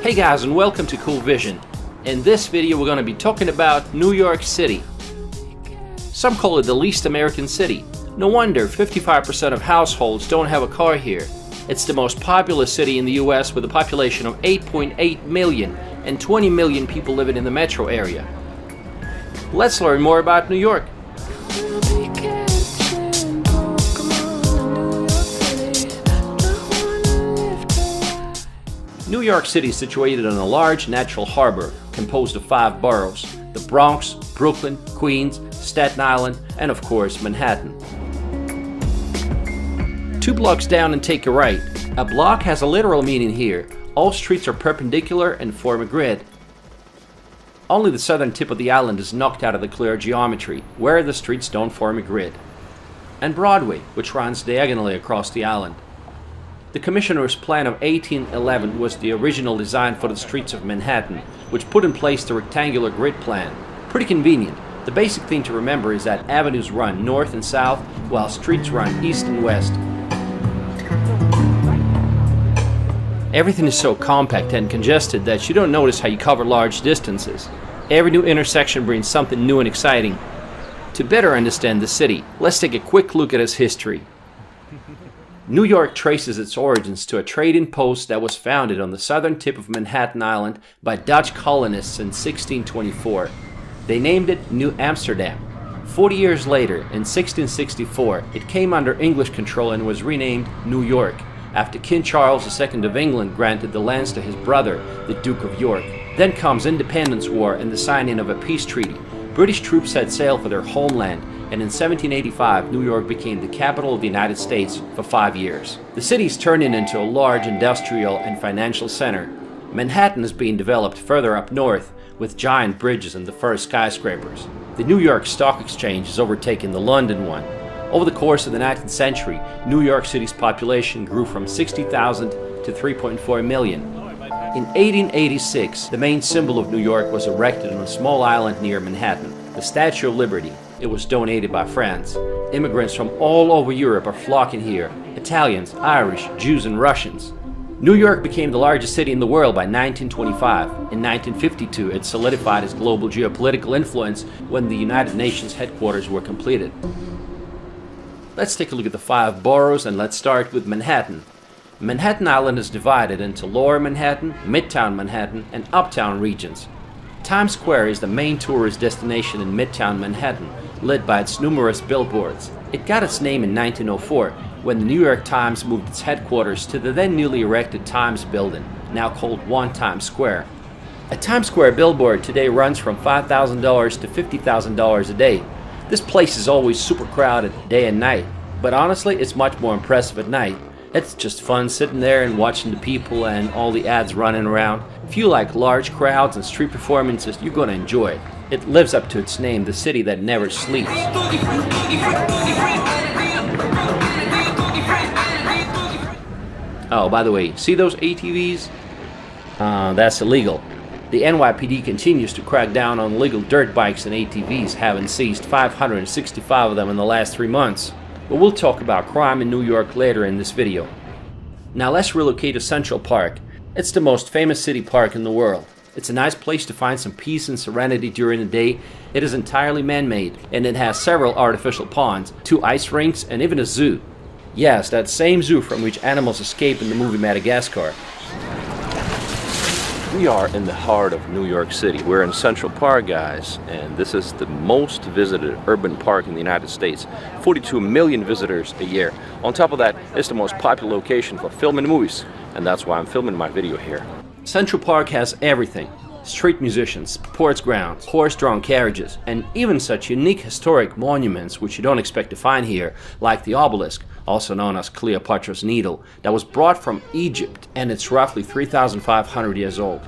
Hey guys, and welcome to Cool Vision. In this video we're going to be talking about New York City. Some call it the least American city. No wonder 55% of households don't have a car here. It's the most populous city in the US with a population of 8.8 million and 20 million people living in the metro area. Let's learn more about New York. New York City is situated on a large natural harbor composed of 5 boroughs: the Bronx, Brooklyn, Queens, Staten Island, and of course Manhattan. 2 blocks down and take a right. A block has a literal meaning here. All streets are perpendicular and form a grid. Only the southern tip of the island is knocked out of the clear geometry, where the streets don't form a grid. And Broadway, which runs diagonally across the island. The Commissioner's Plan of 1811 was the original design for the streets of Manhattan, which put in place the rectangular grid plan. Pretty convenient. The basic thing to remember is that avenues run north and south, while streets run east and west. Everything is so compact and congested that you don't notice how you cover large distances. Every new intersection brings something new and exciting. To better understand the city, let's take a quick look at its history. New York traces its origins to a trading post that was founded on the southern tip of Manhattan Island by Dutch colonists in 1624. They named it New Amsterdam. 40 years later, in 1664, it came under English control and was renamed New York, after King Charles II of England granted the lands to his brother, the Duke of York. Then comes Independence War and the signing of a peace treaty. British troops set sail for their homeland, and in 1785, New York became the capital of the United States for 5 years. The city is turning into a large industrial and financial center. Manhattan is being developed further up north, with giant bridges and the first skyscrapers. The New York Stock Exchange has overtaken the London one. Over the course of the 19th century, New York City's population grew from 60,000 to 3.4 million. In 1886, the main symbol of New York was erected on a small island near Manhattan, the Statue of Liberty. It was donated by France. Immigrants from all over Europe are flocking here: Italians, Irish, Jews, and Russians. New York became the largest city in the world by 1925. In 1952, it solidified its global geopolitical influence when the United Nations headquarters were completed. Let's take a look at the 5 boroughs, and let's start with Manhattan. Manhattan Island is divided into Lower Manhattan, Midtown Manhattan, and Uptown regions. Times Square is the main tourist destination in Midtown Manhattan, lit by its numerous billboards. It got its name in 1904, when the New York Times moved its headquarters to the then newly erected Times Building, now called One Times Square. A Times Square billboard today runs from $5,000 to $50,000 a day. This place is always super crowded day and night, but honestly it's much more impressive at night. It's just fun sitting there and watching the people and all the ads running around. If you like large crowds and street performances, you're going to enjoy it. It lives up to its name, the city that never sleeps. Oh, by the way, see those ATVs? That's illegal. The NYPD continues to crack down on illegal dirt bikes and ATVs, having seized 565 of them in the last 3 months. But we'll talk about crime in New York later in this video. Now let's relocate to Central Park. It's the most famous city park in the world. It's a nice place to find some peace and serenity during the day. It is entirely man-made, and it has several artificial ponds, 2 ice rinks, and even a zoo. Yes, that same zoo from which animals escape in the movie Madagascar. We are in the heart of New York City. We're in Central Park, guys, and this is the most visited urban park in the United States. 42 million visitors a year. On top of that, it's the most popular location for filming movies, and that's why I'm filming my video here. Central Park has everything: street musicians, sports grounds, horse-drawn carriages, and even such unique historic monuments which you don't expect to find here, like the obelisk, also known as Cleopatra's Needle, that was brought from Egypt, and it's roughly 3,500 years old.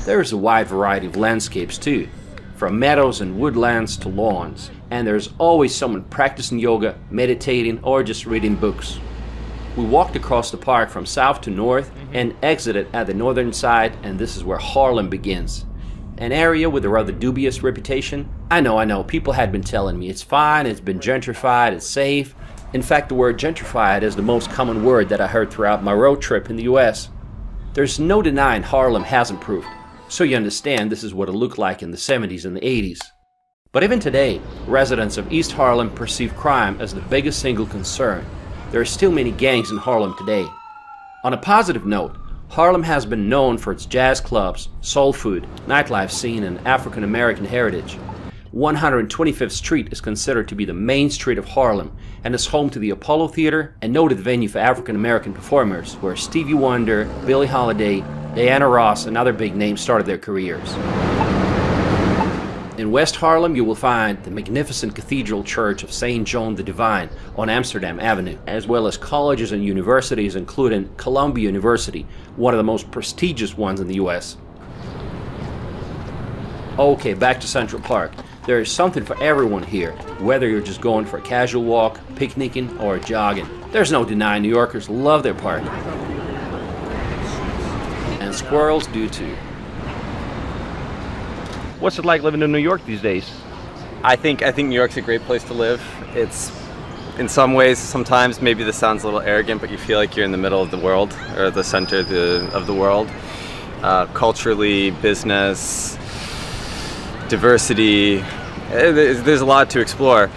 There is a wide variety of landscapes too, from meadows and woodlands to lawns, and there's always someone practicing yoga, meditating, or just reading books. We walked across the park from south to north and exited at the northern side, and this is where Harlem begins. An area with a rather dubious reputation. I know, people had been telling me it's fine, it's been gentrified, it's safe. In fact, the word gentrified is the most common word that I heard throughout my road trip in the US. There's no denying Harlem has improved, so you understand this is what it looked like in the 70s and the 80s. But even today, residents of East Harlem perceive crime as the biggest single concern. There are still many gangs in Harlem today. On a positive note, Harlem has been known for its jazz clubs, soul food, nightlife scene, and African American heritage. 125th Street is considered to be the main street of Harlem and is home to the Apollo Theater, a noted venue for African American performers where Stevie Wonder, Billie Holiday, Diana Ross, and other big names started their careers. In West Harlem, you will find the magnificent Cathedral Church of St. John the Divine on Amsterdam Avenue, as well as colleges and universities including Columbia University, one of the most prestigious ones in the US. Okay, back to Central Park. There is something for everyone here, whether you're just going for a casual walk, picnicking, or jogging. There's no denying New Yorkers love their park. And squirrels do too. What's it like living in New York these days? I think New York's a great place to live. It's, in some ways, sometimes maybe this sounds a little arrogant, but you feel like you're in the middle of the world, or the center of the world. Culturally, business, diversity, there's a lot to explore.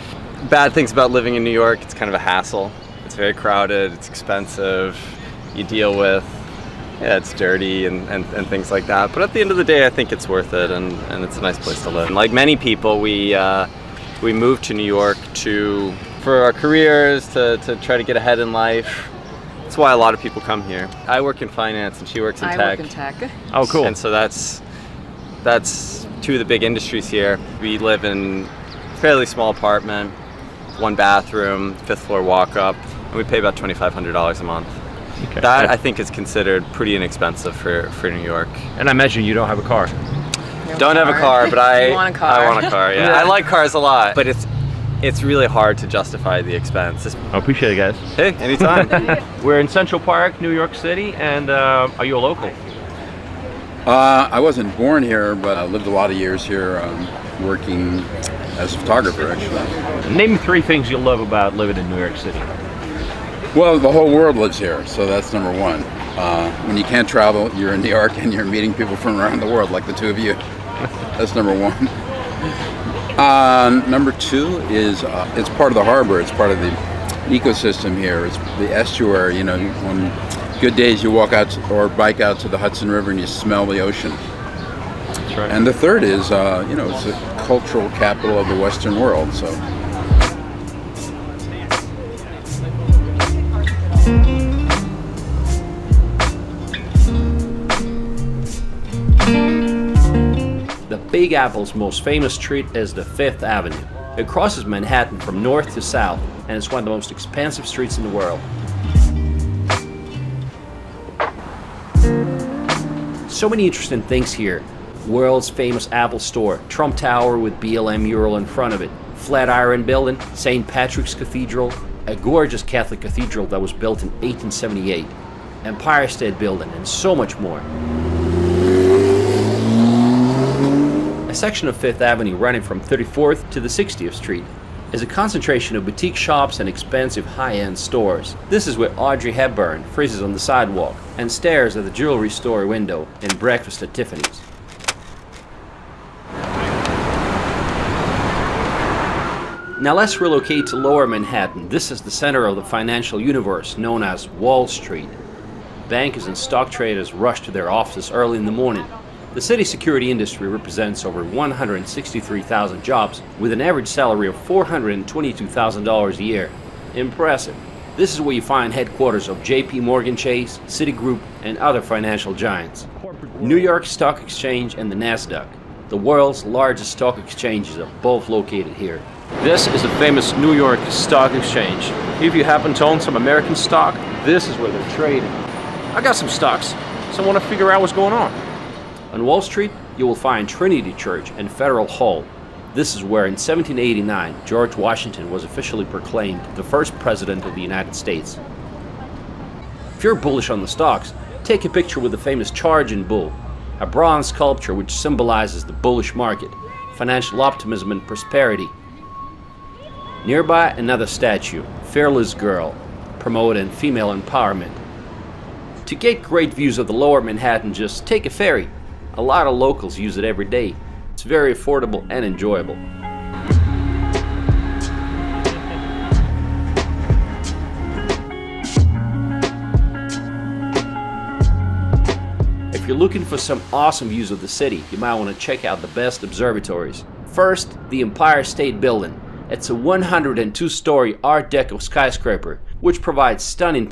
Bad things about living in New York, it's kind of a hassle. It's very crowded, it's expensive, you deal with, it's dirty and things like that. But at the end of the day, I think it's worth it, and it's a nice place to live. And like many people, we moved to New York for our careers, to try to get ahead in life. That's why a lot of people come here. I work in finance and she works in tech. I work in tech. Oh, cool. And so that's two of the big industries here. We live in a fairly small apartment, 1 bathroom, 5th floor walk up, and we pay about $2,500 a month. Okay. That I think is considered pretty inexpensive for New York. And I imagine you don't have a car. Don't have a car, but I want a car. I want a car. Yeah, I like cars a lot, but it's really hard to justify the expense. I appreciate it, guys. Hey, anytime. We're in Central Park, New York City, and are you a local? I wasn't born here, but I lived a lot of years here, working as a photographer, actually. Name me 3 things you love about living in New York City. Well, the whole world lives here, so that's number one. When you can't travel, you're in New York and you're meeting people from around the world, like the two of you. That's number one. Number 2 is it's part of the harbor. It's part of the ecosystem here. It's the estuary. You know, on good days you walk out or bike out to the Hudson River and you smell the ocean. That's right. And the third is, it's the cultural capital of the Western world. So. The Big Apple's most famous street is the 5th Avenue. It crosses Manhattan from north to south, and it's one of the most expansive streets in the world. So many interesting things here. World's famous Apple store, Trump Tower with BLM mural in front of it, Flatiron Building, St. Patrick's Cathedral, a gorgeous Catholic cathedral that was built in 1878, Empire State Building, and so much more. A section of 5th Avenue running from 34th to the 60th Street is a concentration of boutique shops and expensive high-end stores. This is where Audrey Hepburn freezes on the sidewalk and stares at the jewelry store window in Breakfast at Tiffany's. Now let's relocate to Lower Manhattan. This is the center of the financial universe known as Wall Street. Bankers and stock traders rush to their offices early in the morning. The city's security industry represents over 163,000 jobs with an average salary of $422,000 a year. Impressive. This is where you find headquarters of JP Morgan Chase, Citigroup, and other financial giants. New York Stock Exchange and the Nasdaq, the world's largest stock exchanges, are both located here. This is the famous New York Stock Exchange. If you happen to own some American stock, this is where they're trading. I got some stocks, so I want to figure out what's going on. On Wall Street, you will find Trinity Church and Federal Hall. This is where in 1789, George Washington was officially proclaimed the first president of the United States. If you're bullish on the stocks, take a picture with the famous Charging Bull, a bronze sculpture which symbolizes the bullish market, financial optimism and prosperity. Nearby, another statue, Fearless Girl, promoting female empowerment. To get great views of the lower Manhattan, just take a ferry. A lot of locals use it every day. It's very affordable and enjoyable. If you're looking for some awesome views of the city, you might want to check out the best observatories. First, the Empire State Building. It's a 102-story Art Deco skyscraper, which provides stunning